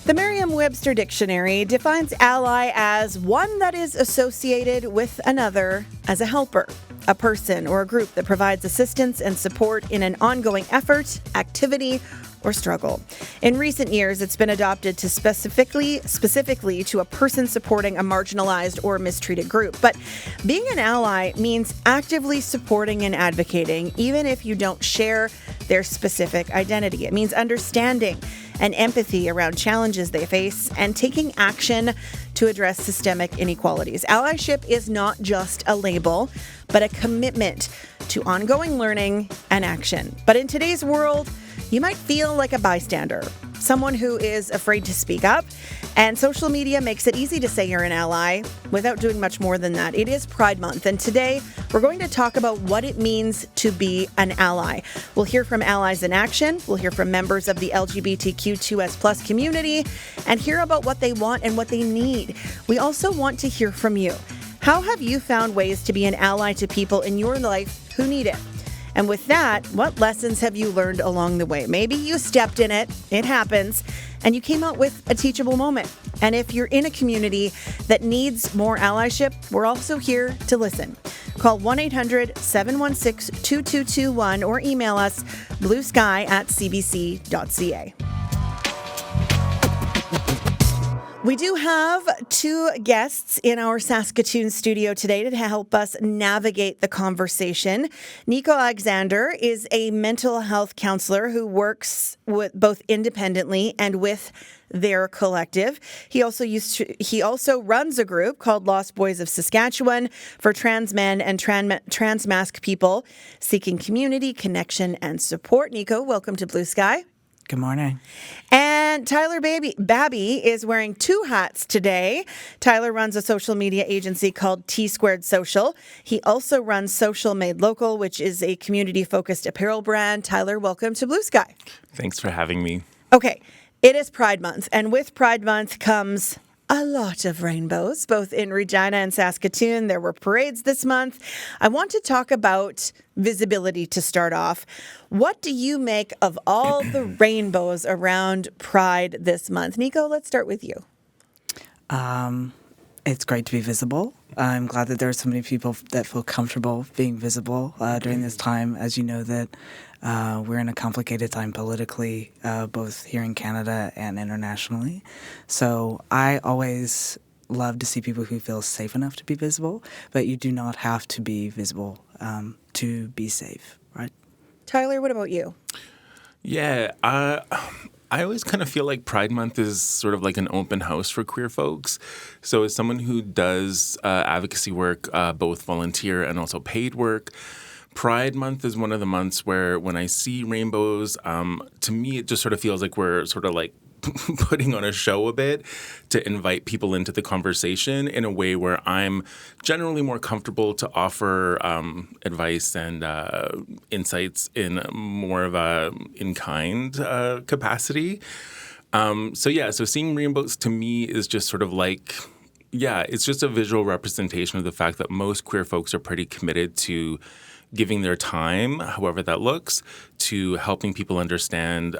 The Merriam-Webster Dictionary defines ally as one that is associated with another as a helper, a person or a group that provides assistance and support in an ongoing effort, activity, or struggle. In recent years, it's been adopted to specifically to a person supporting a marginalized or mistreated group. But being an ally means actively supporting and advocating, even if you don't share their specific identity. It means understanding and empathy around challenges they face and taking action to address systemic inequalities. Allyship is not just a label, but a commitment to ongoing learning and action. But in today's world, you might feel like a bystander, someone who is afraid to speak up, and social media makes it easy to say you're an ally without doing much more than that. It is Pride Month, and today we're going to talk about what it means to be an ally. We'll hear from allies in action, we'll hear from members of the LGBTQ2S plus community, and hear about what they want and what they need. We also want to hear from you. How have you found ways to be an ally to people in your life who need it? And with that, what lessons have you learned along the way? Maybe you stepped in it, it happens, and you came out with a teachable moment. And if you're in a community that needs more allyship, we're also here to listen. Call 1-800-716-2221 or email us bluesky@cbc.ca. We do have two guests in our Saskatoon studio today to help us navigate the conversation. Nico Alexander is a mental health counselor who works with both independently and with their collective. He also runs a group called Lost Boys of Saskatchewan for trans men and transmasc people seeking community, connection, and support. Nico, welcome to Blue Sky. Good morning. And Tyler Babby is wearing two hats today. Tyler runs a social media agency called T-Squared Social. He also runs Social Made Local, which is a community-focused apparel brand. Tyler, welcome to Blue Sky. Thanks for having me. Okay, it is Pride Month, and with Pride Month comes a lot of rainbows, both in Regina and Saskatoon. There were parades this month. I want to talk about visibility to start off. What do you make of all the rainbows around Pride this month? Nico, let's start with you. It's great to be visible. I'm glad that there are so many people that feel comfortable being visible during this time. As you know, that we're in a complicated time politically, both here in Canada and internationally. So I always love to see people who feel safe enough to be visible, but you do not have to be visible to be safe, right? Tyler, what about you? Yeah, I always kind of feel like Pride Month is sort of like an open house for queer folks. So as someone who does advocacy work, both volunteer and also paid work, Pride Month is one of the months where when I see rainbows, to me it just sort of feels like we're sort of like putting on a show a bit to invite people into the conversation in a way where I'm generally more comfortable to offer advice and insights in more of a in-kind capacity. So seeing rainbows to me is just sort of like, it's just a visual representation of the fact that most queer folks are pretty committed to giving their time, however that looks, to helping people understand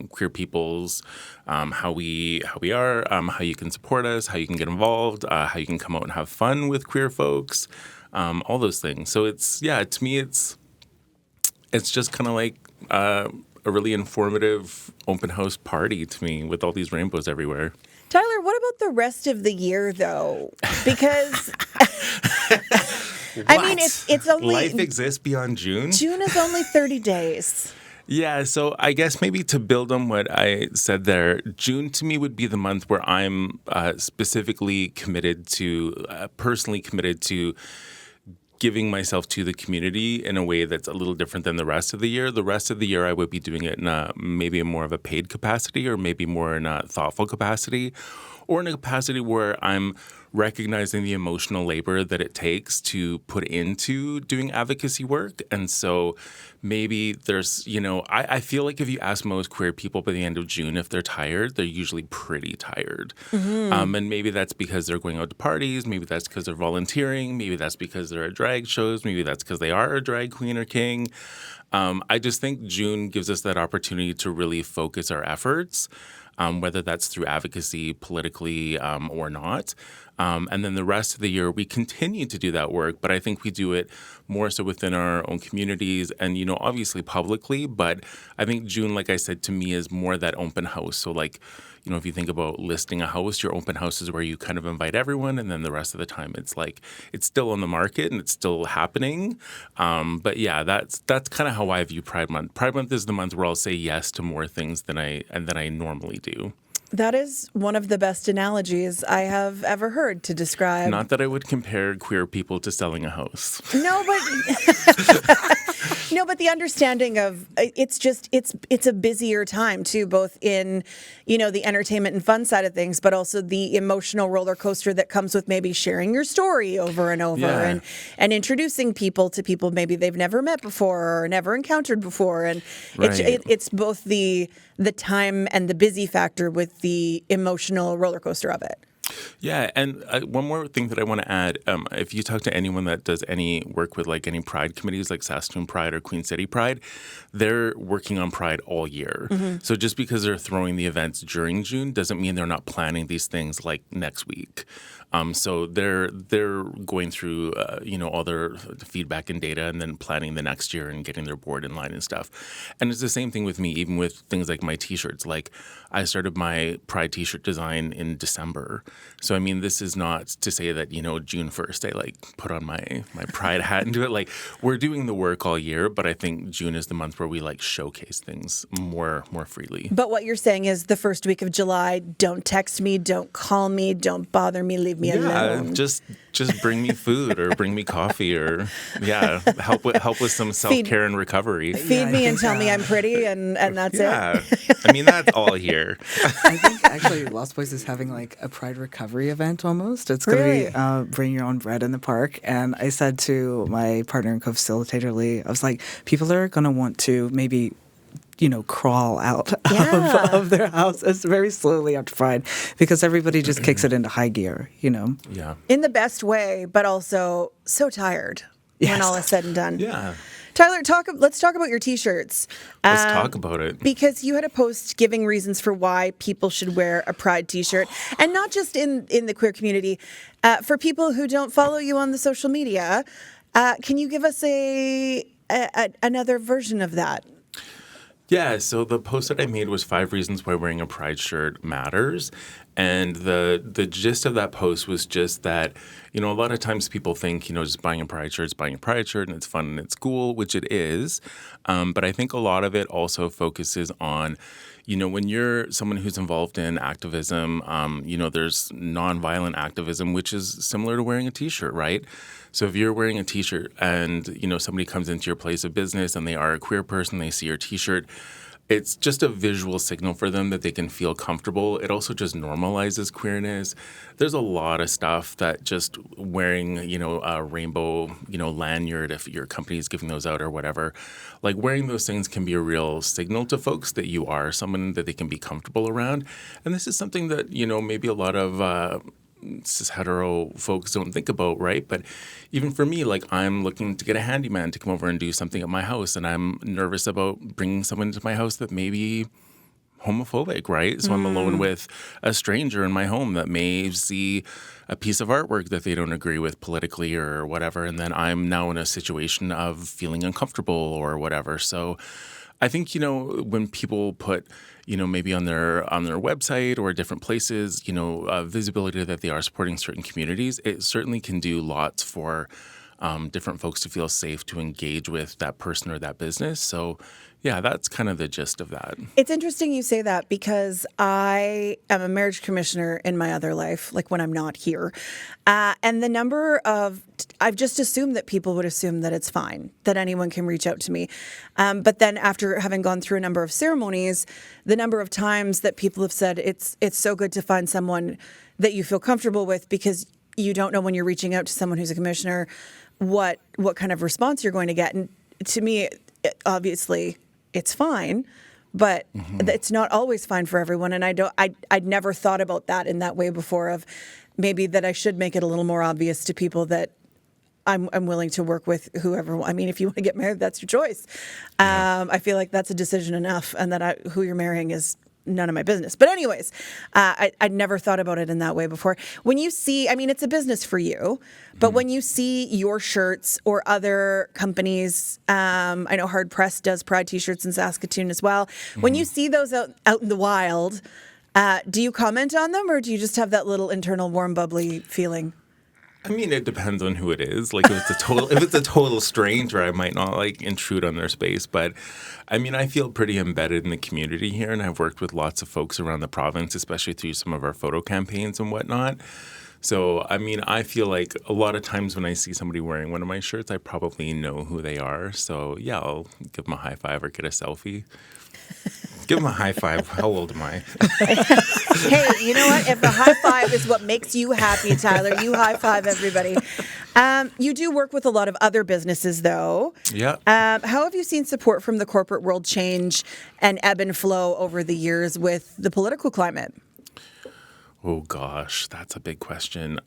queer people's how we are, how you can support us, how you can get involved, how you can come out and have fun with queer folks, all those things. So to me, it's just kind of like a really informative open house party to me with all these rainbows everywhere. Tyler, what about the rest of the year, though? Because I mean, it's only life exists beyond June. June is only 30 days. Yeah, so I guess maybe to build on what I said there, June to me would be the month where I'm specifically committed to, personally committed to giving myself to the community in a way that's a little different than the rest of the year. The rest of the year, I would be doing it in maybe more of a paid capacity or maybe more in a thoughtful capacity or in a capacity where I'm recognizing the emotional labor that it takes to put into doing advocacy work. And so maybe there's, I feel like if you ask most queer people by the end of June if they're tired, they're usually pretty tired. Mm-hmm. And maybe that's because they're going out to parties. Maybe that's because they're volunteering. Maybe that's because they're at drag shows. Maybe that's because they are a drag queen or king. I just think June gives us that opportunity to really focus our efforts whether that's through advocacy, politically, or not. And then the rest of the year, we continue to do that work, but I think we do it more so within our own communities and, obviously publicly. But I think June, like I said, to me is more that open house. So like, if you think about listing a house, your open house is where you kind of invite everyone. And then the rest of the time, it's like it's still on the market and it's still happening. But yeah, that's kind of how I view Pride Month. Pride Month is the month where I'll say yes to more things than I normally do. That is one of the best analogies I have ever heard to describe. Not that I would compare queer people to selling a house. No, but the understanding of it's a busier time too, both in, the entertainment and fun side of things, but also the emotional roller coaster that comes with maybe sharing your story over and over and introducing people to people maybe they've never met before or never encountered before. And it's both the time and the busy factor with the emotional roller coaster of it. Yeah, and one more thing that I want to add, if you talk to anyone that does any work with like any Pride committees like Saskatchewan Pride or Queen City Pride, they're working on Pride all year. Mm-hmm. So just because they're throwing the events during June doesn't mean they're not planning these things like next week. So they're going through all their feedback and data and then planning the next year and getting their board in line and stuff. And it's the same thing with me, even with things like my T-shirts. Like I started my Pride T-shirt design in December. So I mean, this is not to say that June 1st I like put on my Pride hat and do it. Like we're doing the work all year, but I think June is the month where we like showcase things more freely. But what you're saying is the first week of July, don't text me, don't call me, don't bother me, leave me alone. Just bring me food or bring me coffee or help with some self-care and recovery. Feed me and tell me I'm pretty and that's it. I mean, that's all here. I think actually Lost Boys is having like a Pride recovery event almost. It's going to be bring your own bread in the park. And I said to my partner and co-facilitator Lee, I was like, people are going to want to maybe crawl out of their houses very slowly after Pride because everybody just kicks it into high gear, Yeah. In the best way, but also so tired when all is said and done. Yeah. Tyler, let's talk about your T-shirts. Let's talk about it. Because you had a post giving reasons for why people should wear a Pride T-shirt, and not just in the queer community. For people who don't follow you on the social media, can you give us another version of that? Yeah, so the post that I made was 5 reasons why wearing a Pride shirt matters. And the gist of that post was just that, a lot of times people think, just buying a Pride shirt is buying a Pride shirt and it's fun and it's cool, which it is. But I think a lot of it also focuses on, when you're someone who's involved in activism, there's nonviolent activism, which is similar to wearing a T-shirt, right? So if you're wearing a T-shirt and, somebody comes into your place of business and they are a queer person, they see your T-shirt, it's just a visual signal for them that they can feel comfortable. It also just normalizes queerness. There's a lot of stuff that just wearing, a rainbow, lanyard if your company is giving those out or whatever, like wearing those things can be a real signal to folks that you are someone that they can be comfortable around. And this is something that, maybe a lot of cis hetero folks don't think about, right? But even for me, like I'm looking to get a handyman to come over and do something at my house, and I'm nervous about bringing someone to my house that may be homophobic, right? So I'm alone with a stranger in my home that may see a piece of artwork that they don't agree with politically or whatever, and then I'm now in a situation of feeling uncomfortable or whatever. So I think, when people put, maybe on their website or different places, visibility that they are supporting certain communities, it certainly can do lots for different folks to feel safe to engage with that person or that business. So, yeah, that's kind of the gist of that. It's interesting you say that because I am a marriage commissioner in my other life, like when I'm not here. And I've just assumed that people would assume that it's fine, that anyone can reach out to me. But then after having gone through a number of ceremonies, the number of times that people have said it's so good to find someone that you feel comfortable with because you don't know when you're reaching out to someone who's a commissioner what kind of response you're going to get. And to me, obviously, it's fine, but it's not always fine for everyone. And I'd never thought about that in that way before, of maybe that I should make it a little more obvious to people that I'm willing to work with whoever. I mean, if you want to get married, that's your choice. I feel like that's a decision enough, and that who you're marrying is none of my business. But anyways, I'd never thought about it in that way before. When you see, I mean, it's a business for you, but when you see your shirts or other companies, I know Hard Press does Pride t-shirts in Saskatoon as well. When you see those out in the wild, do you comment on them, or do you just have that little internal warm, bubbly feeling? I mean, it depends on who it is. Like, if it's a total stranger, I might not like intrude on their space. But I mean, I feel pretty embedded in the community here, and I've worked with lots of folks around the province, especially through some of our photo campaigns and whatnot. So, I mean, I feel like a lot of times when I see somebody wearing one of my shirts, I probably know who they are. So, yeah, I'll give them a high five or get a selfie. Give them a high five. How old am I? Hey, you know what? If a high five is what makes you happy, Tyler, you high five everybody. You do work with a lot of other businesses, though. Yeah. How have you seen support from the corporate world change and ebb and flow over the years with the political climate? Oh, gosh, that's a big question.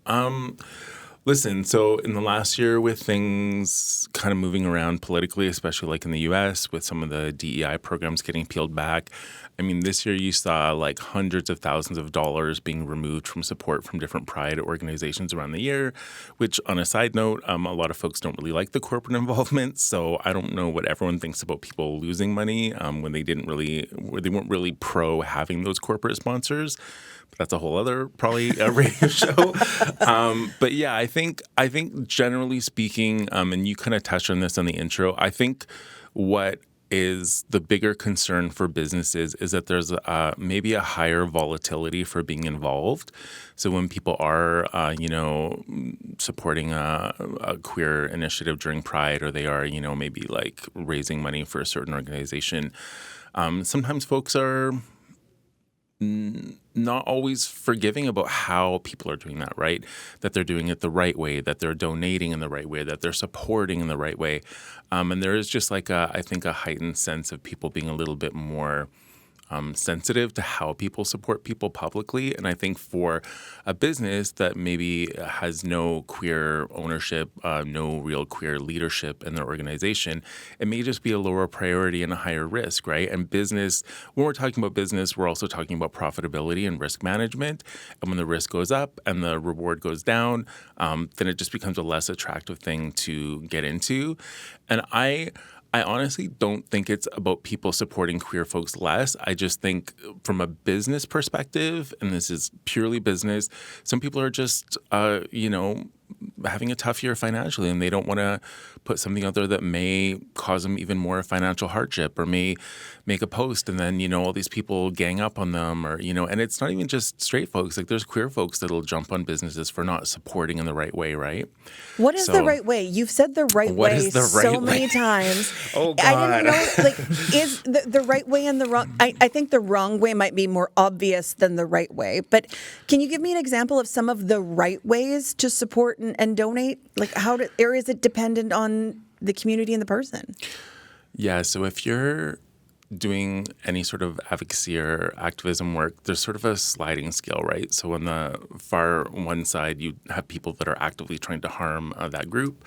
Listen, so in the last year with things kind of moving around politically, especially like in the U.S. with some of the DEI programs getting peeled back, I mean, this year you saw like hundreds of thousands of dollars being removed from support from different pride organizations around the year, which on a side note, a lot of folks don't really like the corporate involvement. So I don't know what everyone thinks about people losing money when they weren't really pro having those corporate sponsors. That's a whole other probably radio show. But yeah, I think generally speaking, and you kind of touched on this on the intro, I think what is the bigger concern for businesses is that there's maybe a higher volatility for being involved. So when people are, supporting a queer initiative during Pride, or they are, maybe like raising money for a certain organization, sometimes folks are not always forgiving about how people are doing that, right? That they're doing it the right way, that they're donating in the right way, that they're supporting in the right way. And there is just like I think a heightened sense of people being a little bit more sensitive to how people support people publicly. And I think for a business that maybe has no queer ownership, no real queer leadership in their organization, it may just be a lower priority and a higher risk, right? And business, when we're talking about business, we're also talking about profitability and risk management. And when the risk goes up and the reward goes down, then it just becomes a less attractive thing to get into. And I honestly don't think it's about people supporting queer folks less. I just think from a business perspective, and this is purely business, some people are just, having a tough year financially, and they don't want to put something out there that may cause them even more financial hardship, or may make a post and then, all these people gang up on them, or, and it's not even just straight folks. Like, there's queer folks that'll jump on businesses for not supporting in the right way, right? What is the right way? You've said the right way so many times. Oh, God. I didn't know, is the right way and the wrong? I think the wrong way might be more obvious than the right way. But can you give me an example of some of the right ways to support and donate? Like, or is it dependent on the community and the person? Yeah, so if you're doing any sort of advocacy or activism work, there's sort of a sliding scale, right? So on the far one side, you have people that are actively trying to harm that group.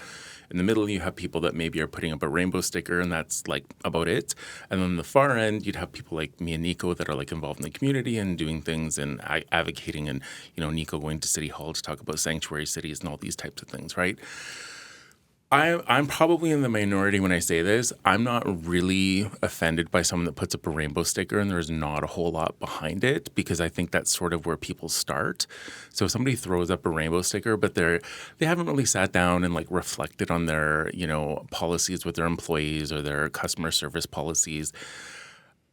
In the middle, you have people that maybe are putting up a rainbow sticker, and that's like about it. And then on the far end, you'd have people like me and Nico that are like involved in the community and doing things and advocating, and Nico going to City Hall to talk about sanctuary cities and all these types of things, right? I'm probably in the minority when I say this. I'm not really offended by someone that puts up a rainbow sticker and there's not a whole lot behind it, because I think that's sort of where people start. So if somebody throws up a rainbow sticker, but they haven't really sat down and like reflected on their, policies with their employees or their customer service policies,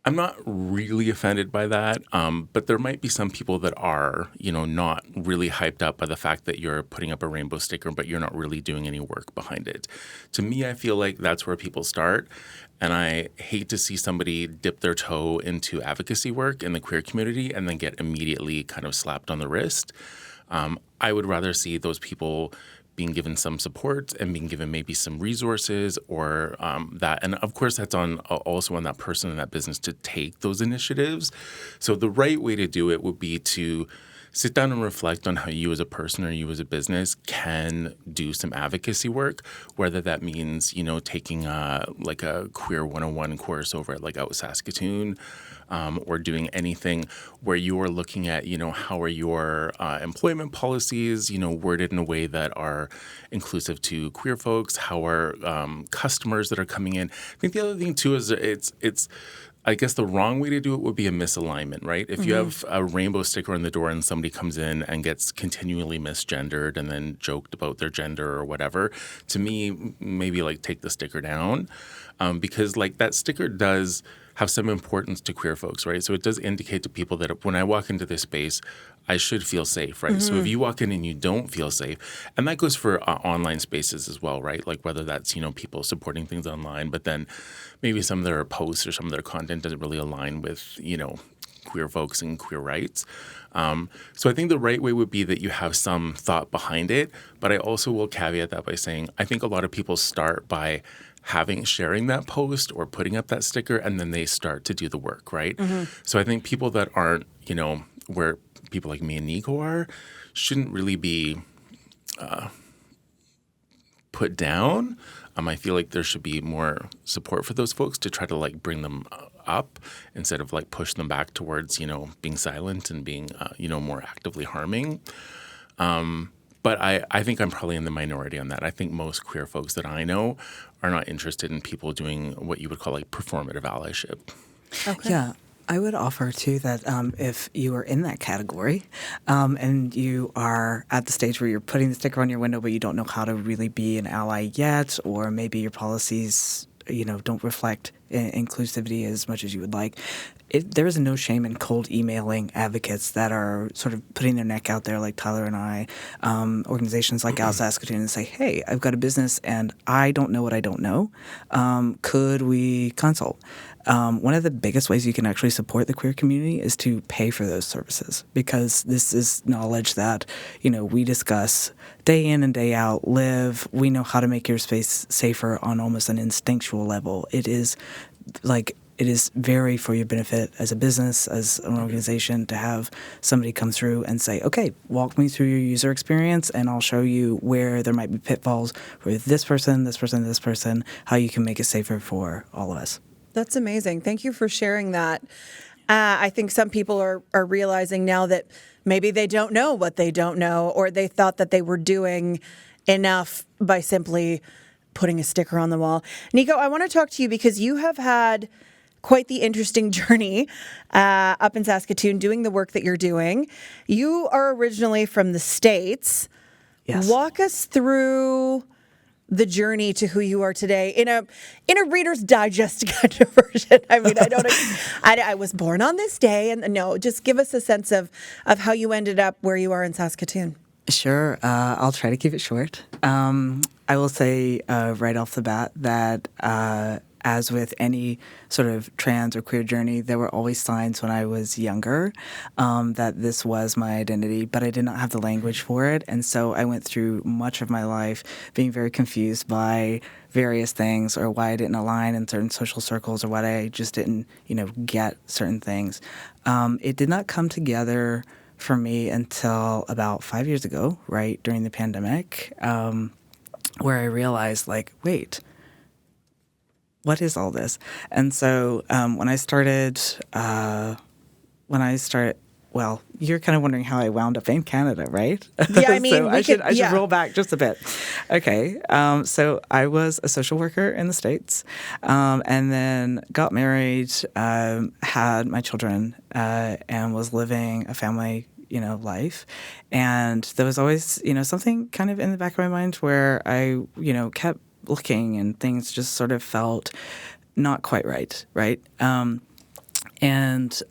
I'm not really offended by that, but there might be some people that are, not really hyped up by the fact that you're putting up a rainbow sticker, but you're not really doing any work behind it. To me, I feel like that's where people start, and I hate to see somebody dip their toe into advocacy work in the queer community and then get immediately kind of slapped on the wrist. I would rather see those people being given some support and being given maybe some resources or that. And of course, that's also on that person in that business to take those initiatives. So the right way to do it would be to sit down and reflect on how you as a person or you as a business can do some advocacy work, whether that means, taking like a Queer 101 course over at like Out Saskatoon, or doing anything where you are looking at, how are your employment policies, worded in a way that are inclusive to queer folks, how are customers that are coming in. I think the other thing too is it's I guess the wrong way to do it would be a misalignment, right? If you have a rainbow sticker on the door and somebody comes in and gets continually misgendered and then joked about their gender or whatever, to me, maybe like take the sticker down, because like that sticker does have some importance to queer folks, right? So it does indicate to people that when I walk into this space, I should feel safe, right? So if you walk in and you don't feel safe, and that goes for online spaces as well, right? Like whether that's, people supporting things online, but then maybe some of their posts or some of their content doesn't really align with, queer folks and queer rights. So I think the right way would be that you have some thought behind it, but I also will caveat that by saying I think a lot of people start by sharing that post or putting up that sticker, and then they start to do the work, right? So I think people that aren't, where people like me and Nico are, shouldn't really be put down. I feel like there should be more support for those folks to try to like bring them up instead of like push them back towards, being silent and being, more actively harming. But I think I'm probably in the minority on that. I think most queer folks that I know are not interested in people doing what you would call like performative allyship. Okay. Yeah. I would offer, too, that if you are in that category and you are at the stage where you're putting the sticker on your window but you don't know how to really be an ally yet, or maybe your policies, don't reflect inclusivity as much as you would like, there is no shame in cold emailing advocates that are sort of putting their neck out there like Tyler and I, organizations like Out Saskatoon, and say, hey, I've got a business and I don't know what I don't know. Could we consult? One of the biggest ways you can actually support the queer community is to pay for those services, because this is knowledge that, we discuss day in and day out, live. We know how to make your space safer on almost an instinctual level. It is very for your benefit as a business, as an organization, to have somebody come through and say, okay, walk me through your user experience and I'll show you where there might be pitfalls for this person, this person, this person, how you can make it safer for all of us. That's amazing. Thank you for sharing that. I think some people are realizing now that maybe they don't know what they don't know, or they thought that they were doing enough by simply putting a sticker on the wall. Nico, I want to talk to you because you have had quite the interesting journey up in Saskatoon doing the work that you're doing. You are originally from the States. Yes. Walk us through the journey to who you are today in a Reader's Digest kind of version. I mean, I was born on this day, and no, just give us a sense of how you ended up where you are in Saskatoon. Sure. I'll try to keep it short. I will say right off the bat that as with any sort of trans or queer journey, there were always signs when I was younger that this was my identity, but I did not have the language for it. And so I went through much of my life being very confused by various things, or why I didn't align in certain social circles, or why I just didn't, get certain things. It did not come together for me until about 5 years ago, right, during the pandemic, where I realized, like, wait, what is all this? And so when I started, well, you're kind of wondering how I wound up in Canada, right? Yeah, I mean, so I should roll back just a bit. Okay, so I was a social worker in the States, and then got married, had my children, and was living a family, life. And there was always, something kind of in the back of my mind where I, kept looking, and things just sort of felt not quite right? And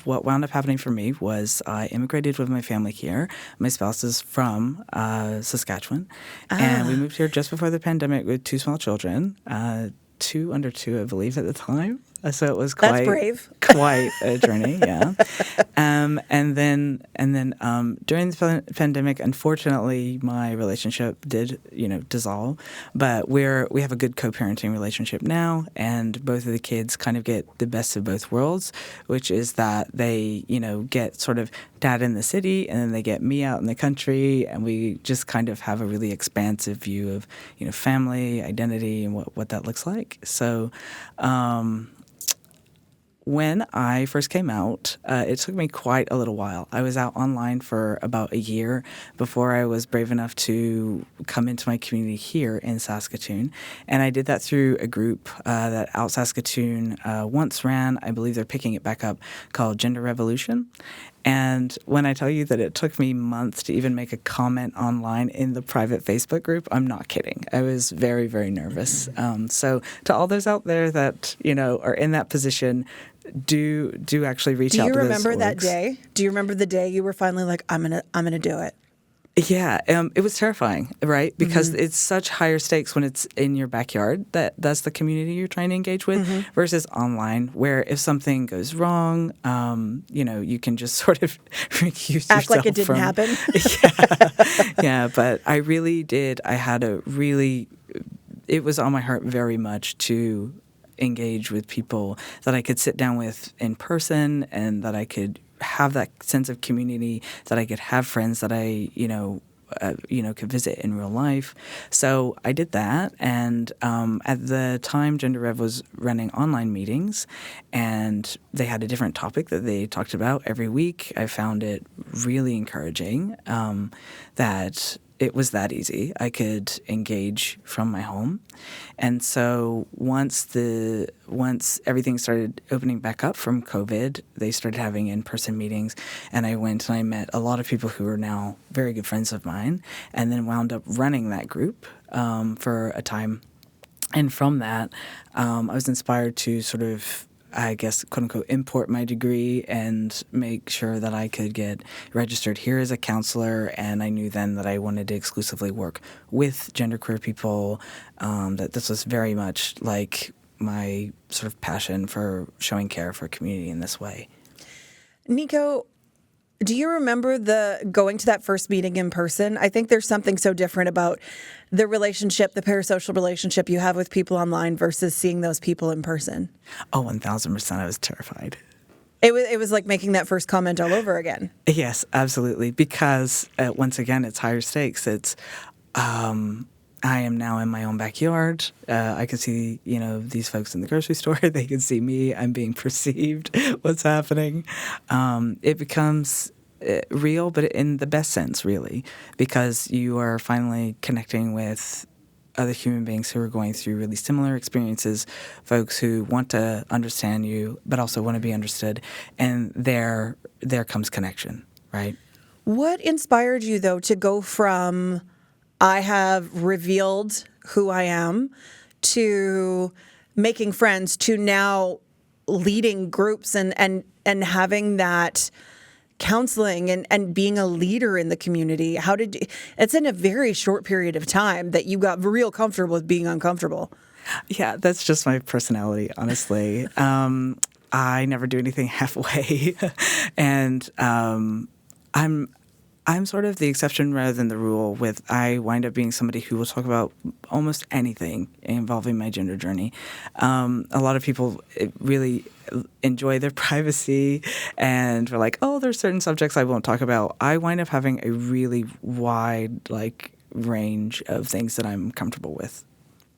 what wound up happening for me was I immigrated with my family here. My spouse is from Saskatchewan, and we moved here just before the pandemic with two small children, 2 under 2, I believe, at the time. So it was That's brave. Quite a journey, yeah. And then during the pandemic, unfortunately, my relationship did, dissolve. But we have a good co-parenting relationship now, and both of the kids kind of get the best of both worlds, which is that they, get sort of dad in the city, and then they get me out in the country, and we just kind of have a really expansive view of, family, identity, and what that looks like. So, when I first came out, it took me quite a little while. I was out online for about a year before I was brave enough to come into my community here in Saskatoon. And I did that through a group that Out Saskatoon once ran. I believe they're picking it back up, called Gender Revolution. And when I tell you that it took me months to even make a comment online in the private Facebook group, I'm not kidding. I was very, very nervous. So to all those out there that, are in that position, do actually reach out to those. Do you remember that day? Do you remember the day you were finally like, I'm gonna do it? Yeah, it was terrifying, right? Because it's such higher stakes when it's in your backyard. That's the community you're trying to engage with, versus online, where if something goes wrong, you can just sort of recuse act yourself like it didn't happen. Yeah. But I really did. I had it was on my heart very much to engage with people that I could sit down with in person, and that I could have that sense of community, that I could have friends that I, could visit in real life. So I did that. And at the time, Gender Rev was running online meetings, and they had a different topic that they talked about every week. I found it really encouraging that it was that easy. I could engage from my home. And so once everything started opening back up from COVID, they started having in-person meetings, and I went and I met a lot of people who are now very good friends of mine, and then wound up running that group for a time. And from that, I was inspired to sort of, I guess, quote unquote, import my degree and make sure that I could get registered here as a counselor. And I knew then that I wanted to exclusively work with genderqueer people, that this was very much like my sort of passion for showing care for community in this way. Nico, do you remember going to that first meeting in person? I think there's something so different about the relationship, the parasocial relationship you have with people online versus seeing those people in person. Oh, 1,000%. I was terrified. It was like making that first comment all over again. Yes, absolutely. Because once again, it's higher stakes. It's I am now in my own backyard. I can see, these folks in the grocery store. They can see me. I'm being perceived. What's happening? It becomes real, but in the best sense, really, because you are finally connecting with other human beings who are going through really similar experiences, folks who want to understand you, but also want to be understood. And there comes connection, right? What inspired you, though, to go from I have revealed who I am to making friends to now leading groups and having that counseling and being a leader in the community? It's in a very short period of time that you got real comfortable with being uncomfortable. Yeah, that's just my personality, honestly. I never do anything halfway. And I'm sort of the exception rather than the rule. I wind up being somebody who will talk about almost anything involving my gender journey. A lot of people really enjoy their privacy and are like, oh, there's certain subjects I won't talk about. I wind up having a really wide range of things that I'm comfortable with.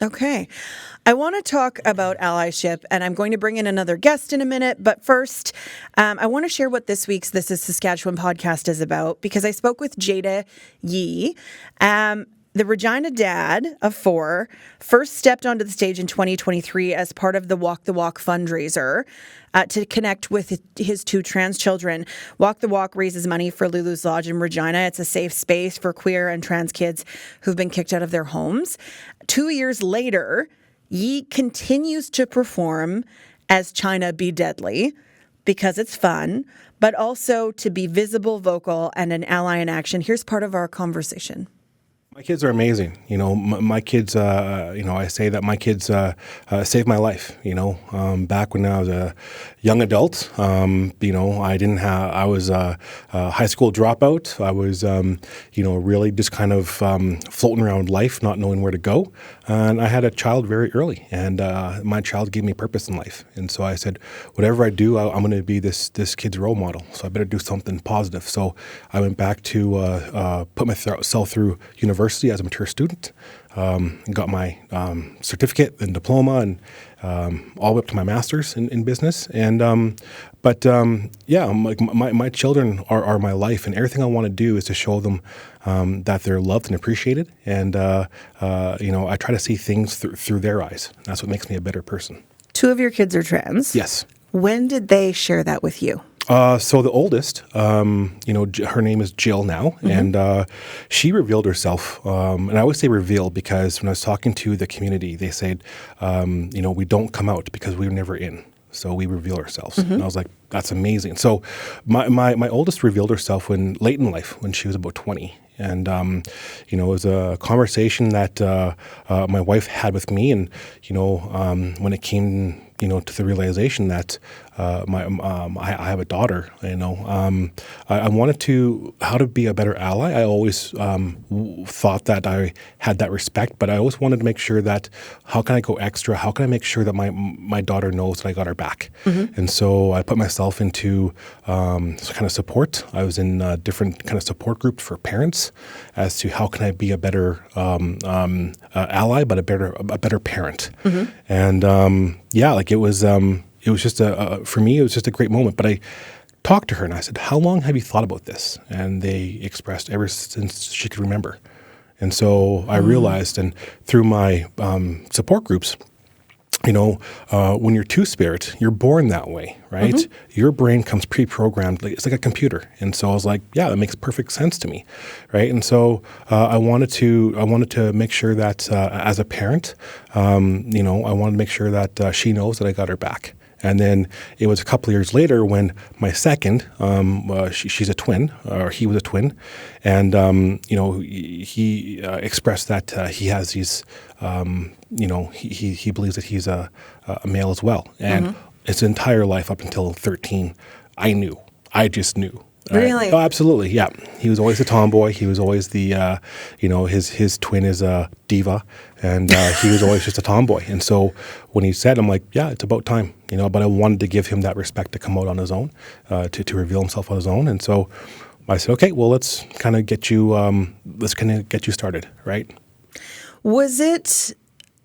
Okay. I want to talk about allyship, and I'm going to bring in another guest in a minute. But first, I want to share what this week's This is Saskatchewan podcast is about, because I spoke with Jada Yee. The Regina dad of 4 first stepped onto the stage in 2023 as part of the Walk the Walk fundraiser to connect with his 2 trans children. Walk the Walk raises money for Lulu's Lodge in Regina. It's a safe space for queer and trans kids who've been kicked out of their homes. 2 years later, Yee continues to perform as China Be Deadly because it's fun, but also to be visible, vocal, and an ally in action. Here's part of our conversation. My kids are amazing. My kids, I say that my kids saved my life. Back when I was a young adult, I was a high school dropout. I was, really just kind of floating around life, not knowing where to go. And I had a child very early, and my child gave me purpose in life. And so I said, whatever I do, I'm going to be this kid's role model. So I better do something positive. So I went back to put myself through university as a mature student, got my certificate and diploma, and all the way up to my master's in business. And my children are my life, and everything I want to do is to show them that they're loved and appreciated. And I try to see things through their eyes. That's what makes me a better person. 2 of your kids are trans. Yes. When did they share that with you? So the oldest, her name is Jill now, and she revealed herself. And I always say reveal because when I was talking to the community, they said, we don't come out because we were never in. So we reveal ourselves. And I was like, that's amazing. So my oldest revealed herself late in life, when she was about 20. And, it was a conversation that my wife had with me. And, when it came, to the realization that I have a daughter, I wanted how to be a better ally. I always thought that I had that respect, but I always wanted to make sure that how can I go extra? How can I make sure that my daughter knows that I got her back? And so I put myself into kind of support. I was in different kind of support groups for parents as to how can I be a better ally, but a better parent. And it was just for me, it was just a great moment. But I talked to her and I said, how long have you thought about this? And they expressed ever since she could remember. And so I realized, and through my support groups, when you're two-spirit, you're born that way, right? Your brain comes pre-programmed. It's like a computer. And so I was like, yeah, that makes perfect sense to me, right? And so I wanted to make sure that as a parent, I wanted to make sure that she knows that I got her back. And then it was a couple of years later when my second, she's a twin, or he was a twin, and he expressed that he has these, he believes that he's a male as well, and his entire life up until 13, I just knew. Really? Oh, absolutely. Yeah. He was always a tomboy. He was always the, his twin is a diva, and he was always just a tomboy. And so when he said, I'm like, yeah, it's about time, but I wanted to give him that respect to come out on his own, to reveal himself on his own. And so I said, okay, well, let's kind of get you started, right? Was it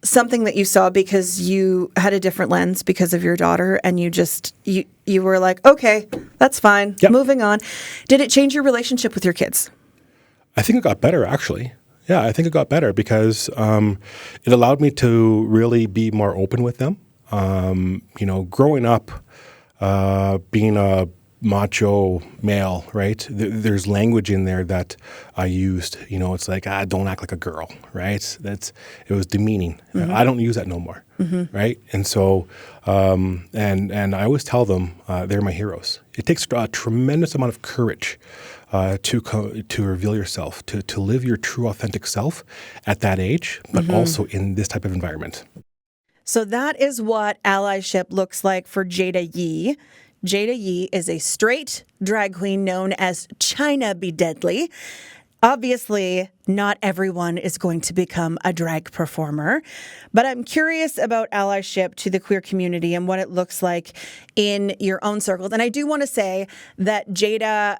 something that you saw because you had a different lens because of your daughter, and you were like, okay, that's fine, Yep. Moving on? Did it change your relationship with your kids? I think it got better, actually. Yeah, I think it got better because it allowed me to really be more open with them. Growing up, being a macho male, right? There's language in there that I used. It's like, don't act like a girl, right? It was demeaning. I don't use that no more, right? And so, and I always tell them they're my heroes. It takes a tremendous amount of courage to reveal yourself, to live your true, authentic self at that age, but also in this type of environment. So that is what allyship looks like for Jada Yee. Jada Yee is a straight drag queen known as China Be Deadly. Obviously, not everyone is going to become a drag performer, but I'm curious about allyship to the queer community and what it looks like in your own circles. And I do want to say that Jada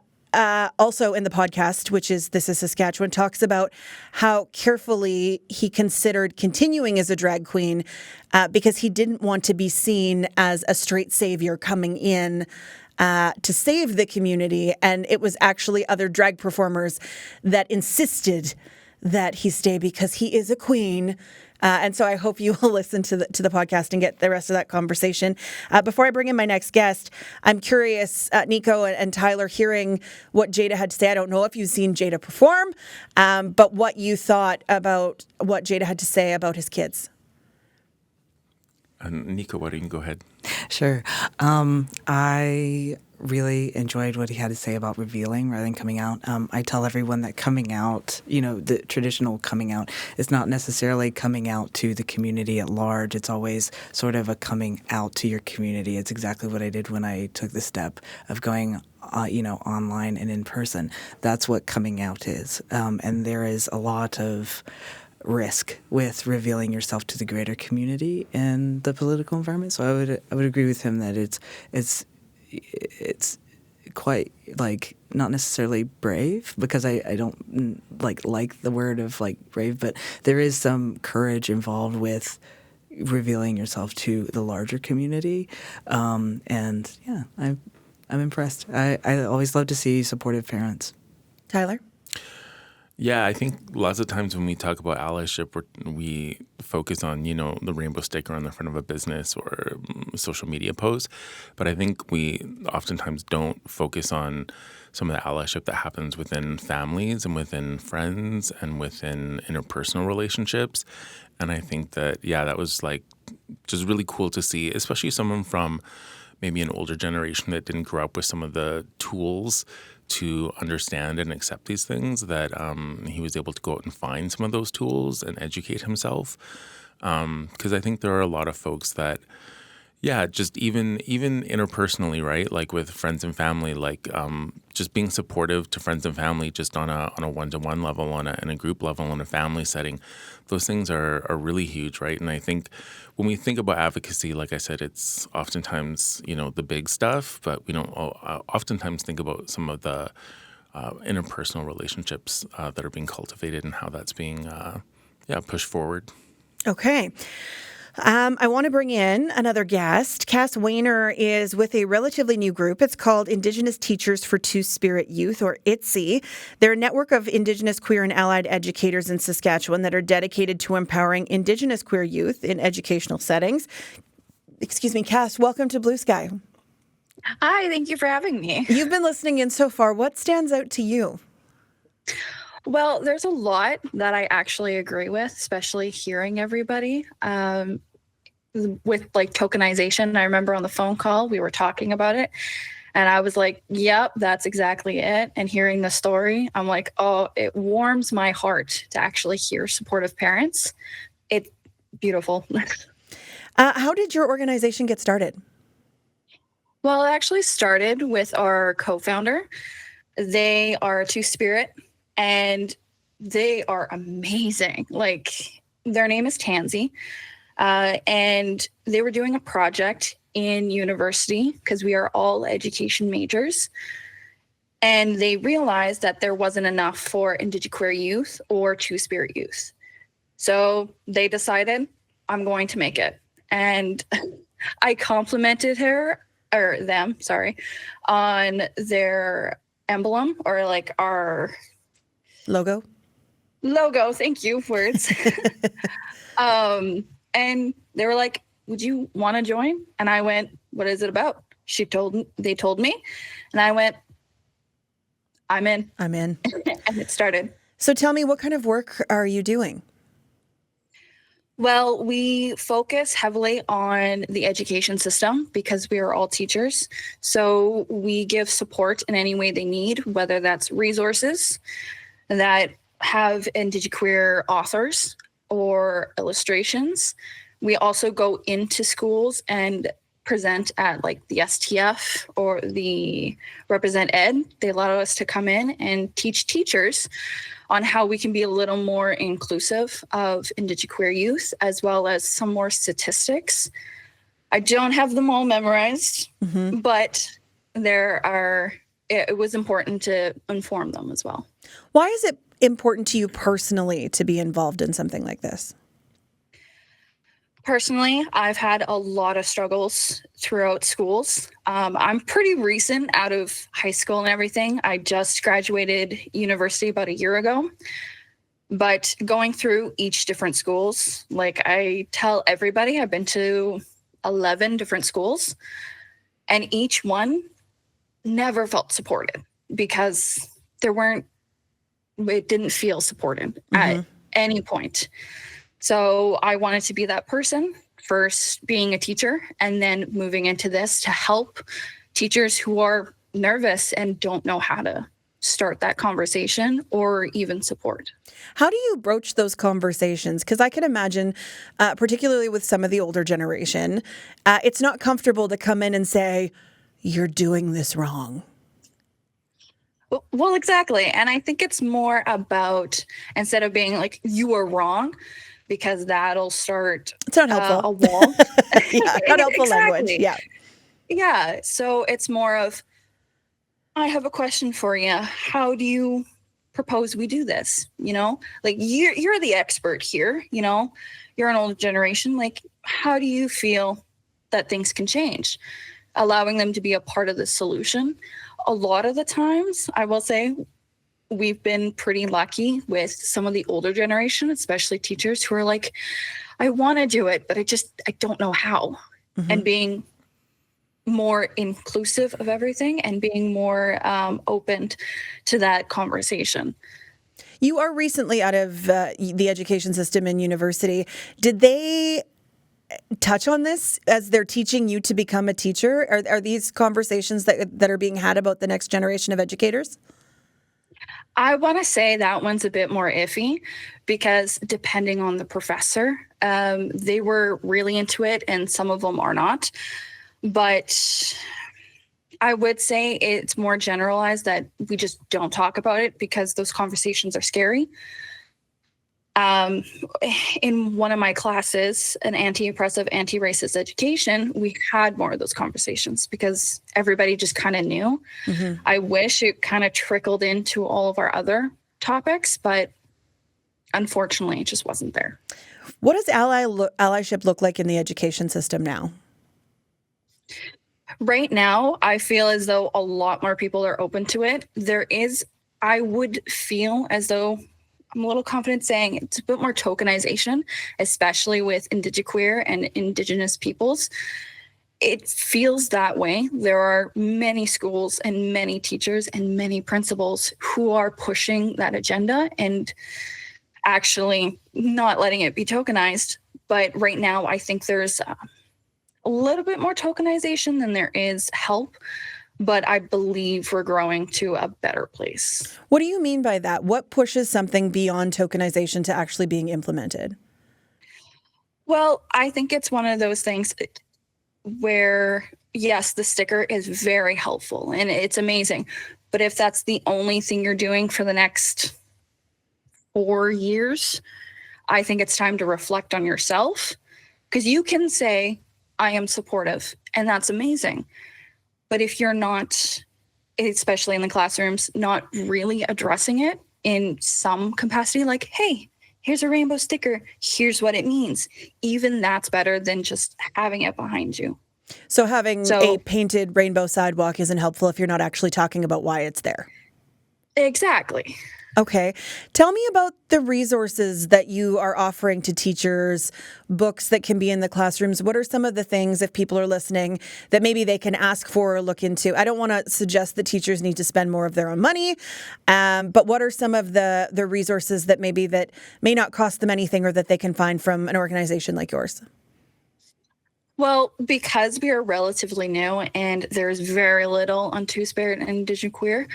also in the podcast, which is This is Saskatchewan, talks about how carefully he considered continuing as a drag queen because he didn't want to be seen as a straight savior coming in to save the community. And it was actually other drag performers that insisted that he stay because he is a queen. And so I hope you will listen to the podcast and get the rest of that conversation. Before I bring in my next guest, I'm curious, Nico and Tyler, hearing what Jada had to say. I don't know if you've seen Jada perform, but what you thought about what Jada had to say about his kids. Nico, why don't you go ahead? Sure. I really enjoyed what he had to say about revealing rather than coming out. I tell everyone that coming out, the traditional coming out is not necessarily coming out to the community at large. It's always sort of a coming out to your community. It's exactly what I did when I took the step of going online and in person. That's what coming out is. And there is a lot of risk with revealing yourself to the greater community in the political environment. So I would agree with him that it's quite not necessarily brave, because I don't like the word of brave, but there is some courage involved with revealing yourself to the larger community. And yeah, I'm impressed. I always love to see supportive parents. Tyler? Yeah, I think lots of times when we talk about allyship, we focus on, the rainbow sticker on the front of a business or social media post. But I think we oftentimes don't focus on some of the allyship that happens within families and within friends and within interpersonal relationships. And I think that, that was just really cool to see, especially someone from maybe an older generation that didn't grow up with some of the tools to understand and accept these things, that he was able to go out and find some of those tools and educate himself. Because I think there are a lot of folks that, just even interpersonally, right? Like with friends and family, just being supportive to friends and family, just on a one-to-one level, in a group level, in a family setting, those things are really huge, right? And I think when we think about advocacy, like I said, it's oftentimes, the big stuff, but we don't oftentimes think about some of the interpersonal relationships that are being cultivated and how that's being, pushed forward. Okay. I want to bring in another guest. Cass Weiner is with a relatively new group. It's called Indigenous Teachers for Two-Spirit Youth, or ITSY. They're a network of Indigenous, queer, and allied educators in Saskatchewan that are dedicated to empowering Indigenous queer youth in educational settings. Excuse me, Cass, welcome to Blue Sky. Hi, thank you for having me. You've been listening in so far. What stands out to you? Well, there's a lot that I actually agree with, especially hearing everybody. With tokenization, I remember on the phone call, we were talking about it, and I was like, yep, that's exactly it. And hearing the story, I'm like, oh, it warms my heart to actually hear supportive parents. It's beautiful. How did your organization get started? Well, it actually started with our co-founder. They are Two-Spirit, and they are amazing. Their name is Tansy. And they were doing a project in university, because we are all education majors. And they realized that there wasn't enough for Indigenous queer youth or Two-Spirit youth. So they decided, I'm going to make it. And I complimented them, on their emblem, or our Logo. Thank you, words. And they were like, would you want to join? And I went, what is it about? They told me, and I went, I'm in. And it started. So tell me, what kind of work are you doing? Well, we focus heavily on the education system because we are all teachers. So we give support in any way they need, whether that's resources that have Indigenous queer authors or illustrations. We also go into schools and present at the STF or the Represent Ed. They allow us to come in and teach teachers on how we can be a little more inclusive of Indigenous queer youth, as well as some more statistics. I don't have them all memorized, but it was important to inform them as well. Why is it important to you personally to be involved in something like this? Personally, I've had a lot of struggles throughout schools. I'm pretty recent out of high school and everything. I just graduated university about a year ago. But going through each different schools, I tell everybody, I've been to 11 different schools, and each one never felt supported because it didn't feel supported at any point. So I wanted to be that person, first being a teacher and then moving into this to help teachers who are nervous and don't know how to start that conversation or even support. How do you broach those conversations? Because I can imagine, particularly with some of the older generation, it's not comfortable to come in and say, you're doing this wrong. Well, exactly. And I think it's more about, instead of being like, you are wrong, because that'll start It's not helpful. A wall. Yeah, not helpful Exactly. language. Yeah. Yeah. So it's more of, I have a question for you. How do you propose we do this? You know, like you're the expert here, you know, you're an older generation. Like, how do you feel that things can change? Allowing them to be a part of the solution. A lot of the times, I will say, we've been pretty lucky with some of the older generation, especially teachers who are like, I want to do it, but I don't know how. Mm-hmm. And being more inclusive of everything and being more open to that conversation. You are recently out of the education system in university. Did they touch on this as they're teaching you to become a teacher? Are these conversations that are being had about the next generation of educators? I want to say that one's a bit more iffy because depending on the professor, they were really into it and some of them are not. But I would say it's more generalized that we just don't talk about it because those conversations are scary. In one of my classes, an anti-oppressive, anti-racist education, we had more of those conversations because everybody just kind of knew. Mm-hmm. I wish it kind of trickled into all of our other topics, but unfortunately, it just wasn't there. What does allyship look like in the education system now? Right now, I feel as though a lot more people are open to it. I would feel as though I'm a little confident saying it's a bit more tokenization, especially with Indigiqueer and Indigenous peoples. It feels that way. There are many schools and many teachers and many principals who are pushing that agenda and actually not letting it be tokenized. But right now, I think there's a little bit more tokenization than there is help. But I believe we're growing to a better place. What do you mean by that? What pushes something beyond tokenization to actually being implemented? Well, I think it's one of those things where, yes, the sticker is very helpful and it's amazing. But if that's the only thing you're doing for the next 4 years, I think it's time to reflect on yourself. Because you can say, I am supportive, and that's amazing. But if you're not, especially in the classrooms, not really addressing it in some capacity, like, hey, here's a rainbow sticker, here's what it means. Even that's better than just having it behind you. So having a painted rainbow sidewalk isn't helpful if you're not actually talking about why it's there. Exactly. Okay. Tell me about the resources that you are offering to teachers, books that can be in the classrooms. What are some of the things, if people are listening, that maybe they can ask for or look into? I don't want to suggest that teachers need to spend more of their own money, but what are some of the resources that may not cost them anything or that they can find from an organization like yours? Well, because we are relatively new and there's very little on Two-Spirit and Indigiqueer,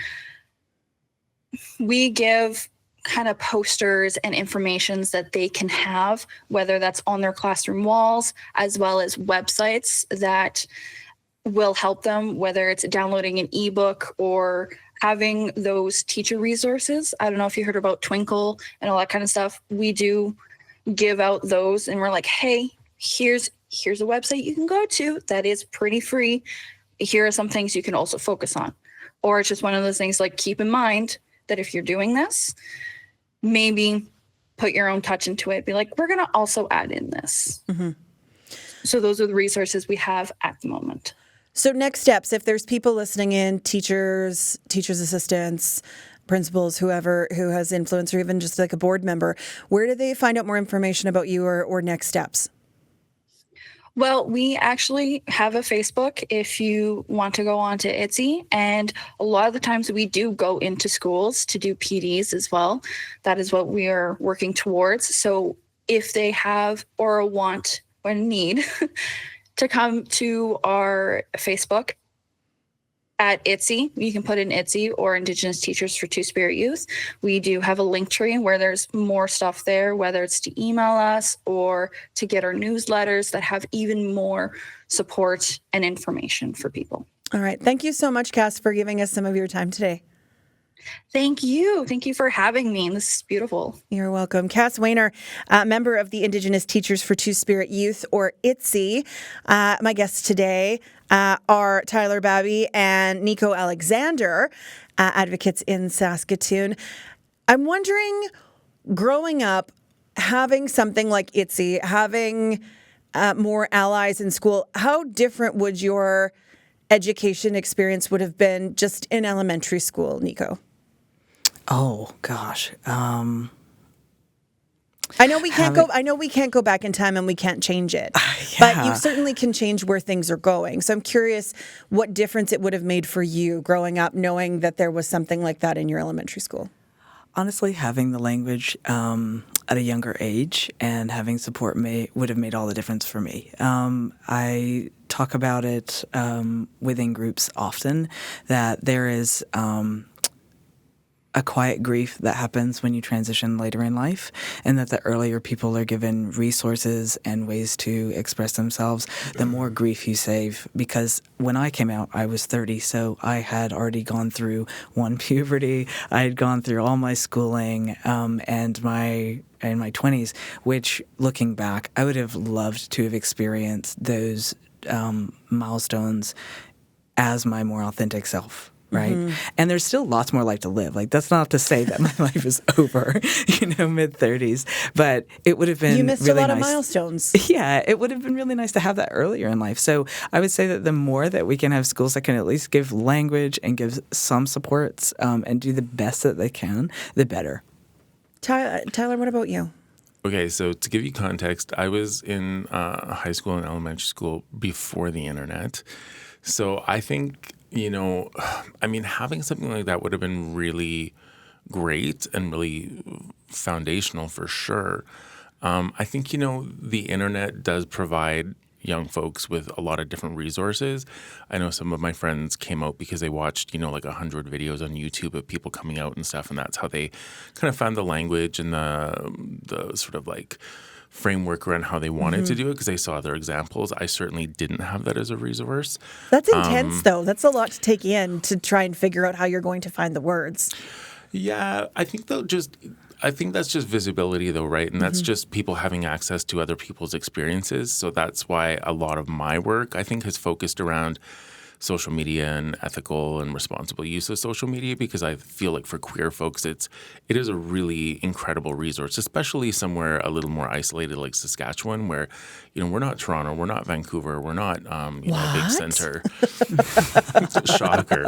we give kind of posters and informations that they can have, whether that's on their classroom walls, as well as websites that will help them, whether it's downloading an ebook or having those teacher resources. I don't know if you heard about Twinkle and all that kind of stuff. We do give out those and we're like, hey, here's a website you can go to that is pretty free. Here are some things you can also focus on. Or it's just one of those things like, keep in mind that if you're doing this, maybe put your own touch into it. Be like, we're going to also add in this. Mm-hmm. So those are the resources we have at the moment. So next steps, if there's people listening in, teachers assistants, principals, whoever who has influence, or even just like a board member, where do they find out more information about you or next steps? Well, we actually have a Facebook if you want to go on to Etsy. And a lot of the times we do go into schools to do PDs as well. That is what we are working towards. So if they have or want or need to come to our Facebook, at ITSY. You can put in ITSY or Indigenous Teachers for Two-Spirit Youth. We do have a link tree where there's more stuff there, whether it's to email us or to get our newsletters that have even more support and information for people. All right. Thank you so much, Cass, for giving us some of your time today. Thank you. Thank you for having me. This is beautiful. You're welcome. Cass Weiner, member of the Indigenous Teachers for Two-Spirit Youth, or ITSY. My guests today are Tyler Babby and Nico Alexander, advocates in Saskatoon. I'm wondering, growing up, having something like ITSY, having more allies in school, how different would your education experience would have been just in elementary school, Nico? Oh gosh. I know we can't go back in time and we can't change it. But you certainly can change where things are going. So I'm curious what difference it would have made for you growing up knowing that there was something like that in your elementary school. Honestly, having the language at a younger age and having support would have made all the difference for me. I talk about it within groups often, that there is a quiet grief that happens when you transition later in life, and that the earlier people are given resources and ways to express themselves, the more grief you save. Because when I came out, I was 30, so I had already gone through one puberty. I had gone through all my schooling and my 20s, which, looking back, I would have loved to have experienced those milestones as my more authentic self. Right. Mm-hmm. And there's still lots more life to live. Like, that's not to say that my life is over, mid-30s. But it would have been You missed really a lot nice. of milestones. Yeah, it would have been really nice to have that earlier in life. So I would say that the more that we can have schools that can at least give language and give some supports and do the best that they can, the better. Tyler, what about you? Okay, so to give you context, I was in high school and elementary school before the internet. So I think, having something like that would have been really great and really foundational for sure. I think, the internet does provide young folks with a lot of different resources. I know some of my friends came out because they watched, 100 videos on YouTube of people coming out and stuff, and that's how they kind of found the language and the sort of like framework around how they wanted to do it, because they saw other examples. I certainly didn't have that as a resource. That's intense, though. That's a lot to take in to try and figure out how you're going to find the words. Yeah, I think that's just visibility, though, right? And that's just people having access to other people's experiences. So that's why a lot of my work, I think, has focused around social media and ethical and responsible use of social media, because I feel like for queer folks, it is a really incredible resource, especially somewhere a little more isolated like Saskatchewan, where, we're not Toronto, we're not Vancouver, we're not, a big center. Shocker.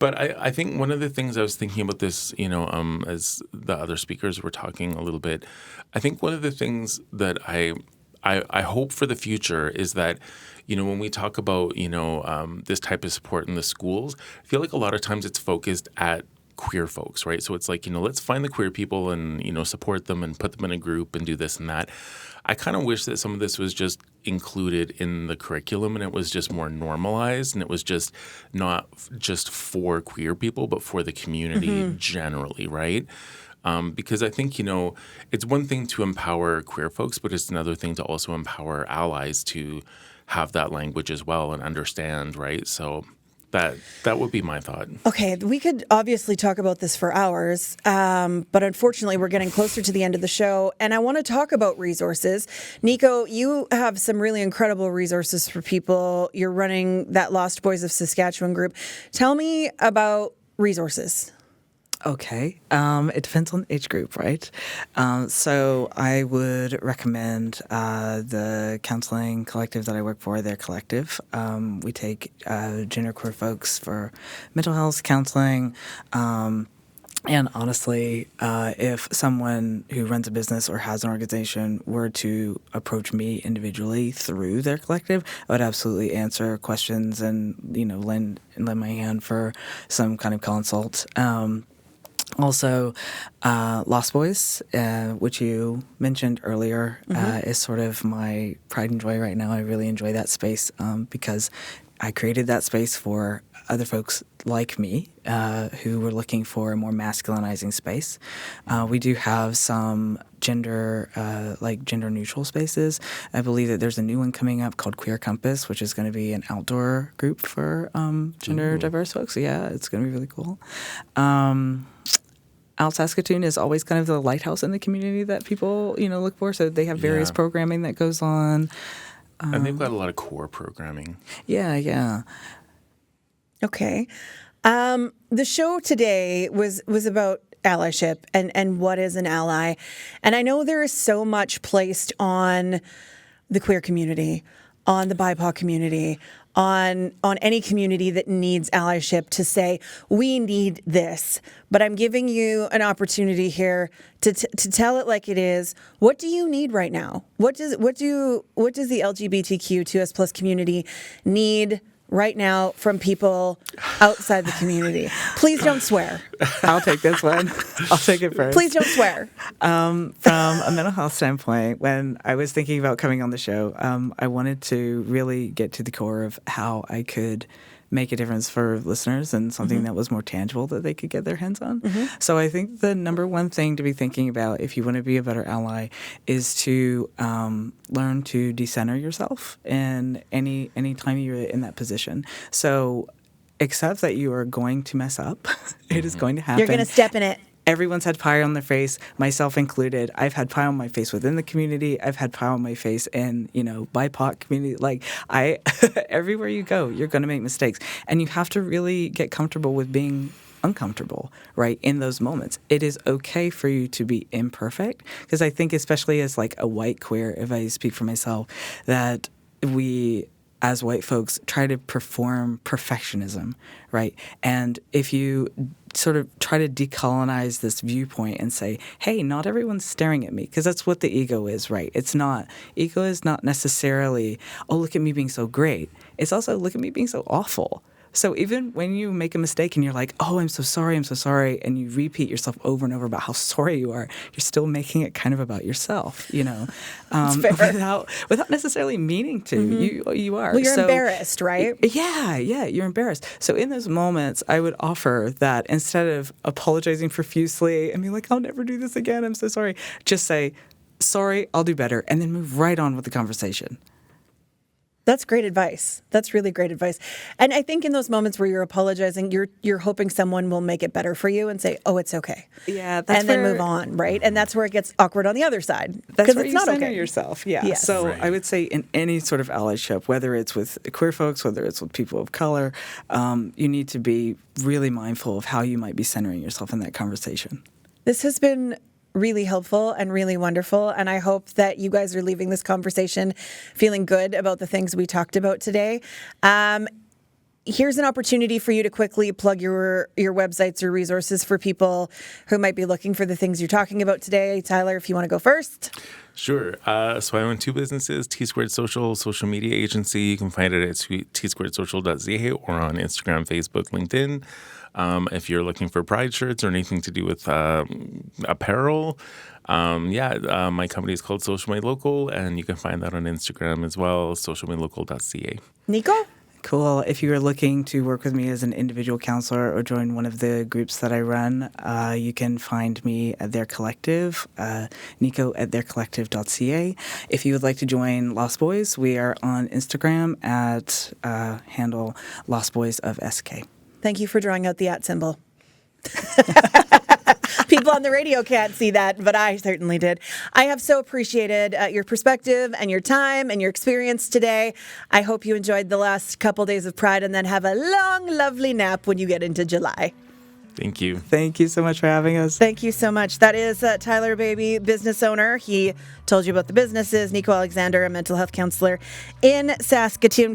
But I think one of the things I was thinking about this, as the other speakers were talking a little bit, I think one of the things that I hope for the future is that, when we talk about, this type of support in the schools, I feel like a lot of times it's focused at queer folks, right? So it's like, let's find the queer people and, support them and put them in a group and do this and that. I kind of wish that some of this was just included in the curriculum and it was just more normalized and it was just not just for queer people, but for the community generally, right? Because I think, it's one thing to empower queer folks, but it's another thing to also empower allies to have that language as well and understand, right? So that would be my thought. Okay, we could obviously talk about this for hours, but unfortunately we're getting closer to the end of the show, and I want to talk about resources. Nico, you have some really incredible resources for people. You're running that Lost Boys of Saskatchewan group. Tell me about resources. Okay. It depends on age group, right? So I would recommend the counseling collective that I work for, their collective. We take genderqueer folks for mental health counseling. And honestly, if someone who runs a business or has an organization were to approach me individually through their collective, I would absolutely answer questions and, lend my hand for some kind of consult. Also, Lost Boys, which you mentioned earlier, is sort of my pride and joy right now. I really enjoy that space because I created that space for other folks like me who were looking for a more masculinizing space. We do have some gender neutral spaces. I believe that there's a new one coming up called Queer Compass, which is going to be an outdoor group for gender diverse folks. Yeah, it's going to be really cool. Saskatoon is always kind of the lighthouse in the community that people, look for. So they have various programming that goes on. And they've got a lot of core programming. Yeah. Okay. The show today was about allyship and what is an ally. And I know there is so much placed on the queer community, on the BIPOC community, on any community that needs allyship to say, we need this. But I'm giving you an opportunity here to tell it like it is. What do you need right now? What does the LGBTQ2S plus community need right now from people outside the community? Please don't swear. I'll take this one. I'll take it first. Please don't swear. From a mental health standpoint, when I was thinking about coming on the show, I wanted to really get to the core of how I could make a difference for listeners and something that was more tangible that they could get their hands on. So I think the number one thing to be thinking about if you want to be a better ally is to learn to decenter yourself in any time you're in that position. So accept that you are going to mess up. It is going to happen. You're going to step in it. Everyone's had pie on their face, myself included. I've had pie on my face within the community. I've had pie on my face in, BIPOC community. Everywhere you go, you're going to make mistakes. And you have to really get comfortable with being uncomfortable, right, in those moments. It is okay for you to be imperfect, because I think especially as a white queer, if I speak for myself, that we as white folks try to perform perfectionism, right? And if you sort of try to decolonize this viewpoint and say, hey, not everyone's staring at me, because that's what the ego is, right? Ego is not necessarily, oh, look at me being so great. It's also, look at me being so awful. So even when you make a mistake and you're like, oh, I'm so sorry, and you repeat yourself over and over about how sorry you are, you're still making it kind of about yourself, without necessarily meaning to. You are. Well, you're embarrassed, right? Yeah, you're embarrassed. So in those moments, I would offer that instead of apologizing profusely and being like, I'll never do this again, I'm so sorry, just say, sorry, I'll do better, and then move right on with the conversation. That's great advice. That's really great advice. And I think in those moments where you're apologizing, you're hoping someone will make it better for you and say, "Oh, it's okay." Yeah, then move on, right? And that's where it gets awkward on the other side, because it's not okay. Yourself. Yeah. Yes. So right. I would say in any sort of allyship, whether it's with queer folks, whether it's with people of color, you need to be really mindful of how you might be centering yourself in that conversation. This has been really helpful and really wonderful. And I hope that you guys are leaving this conversation feeling good about the things we talked about today. Here's an opportunity for you to quickly plug your websites or resources for people who might be looking for the things you're talking about today. Tyler, if you want to go first. Sure. So I own two businesses, T Squared Social media agency. You can find it at tsquaredsocial.ca or on Instagram, Facebook, LinkedIn. If you're looking for pride shirts or anything to do with apparel, my company is called Social Made Local, and you can find that on Instagram as well, socialmadelocal.ca. Nico? Cool. If you are looking to work with me as an individual counselor or join one of the groups that I run, you can find me at their collective, Nico at theircollective.ca. If you would like to join Lost Boys, we are on Instagram at handle Lost Boys of SK. Thank you for drawing out the @ symbol. People on the radio can't see that, but I certainly did. I have so appreciated your perspective and your time and your experience today. I hope you enjoyed the last couple days of Pride and then have a long, lovely nap when you get into July. Thank you. Thank you so much for having us. Thank you so much. That is Tyler Baby, business owner. He told you about the businesses. Nico Alexander, a mental health counselor in Saskatoon.